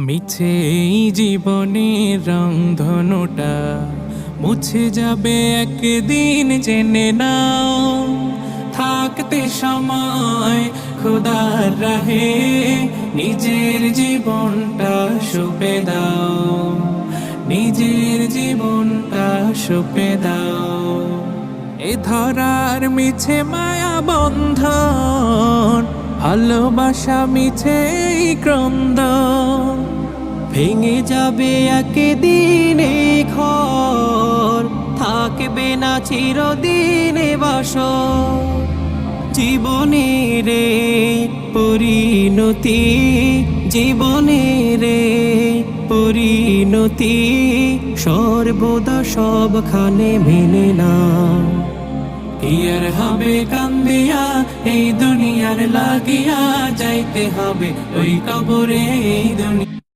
মিছে এই জীবনের রংধনুটা মুছে যাবে একদিন, জেনে নাও। থাকতে সময় খোদার রাহে নিজের জীবনটা সঁপে দাও, নিজের জীবনটা সঁপে দাও। এ ধরার মিছে মায়া বন্ধন, ভালোবাসা মিছে এই ক্রন্দন। ভেঙে যাবে একদিন এই ঘর, থাকবে না চিরদিন এ বাসর। জীবনের পরিণতি, জীবনের পরিণতি সর্বদা সবখানে মেনে না। কি আর হবে কান্দিয়া এই দুনিয়ার লাগিয়া, যাইতে হবে ওই কবরে এই দুনিয়া।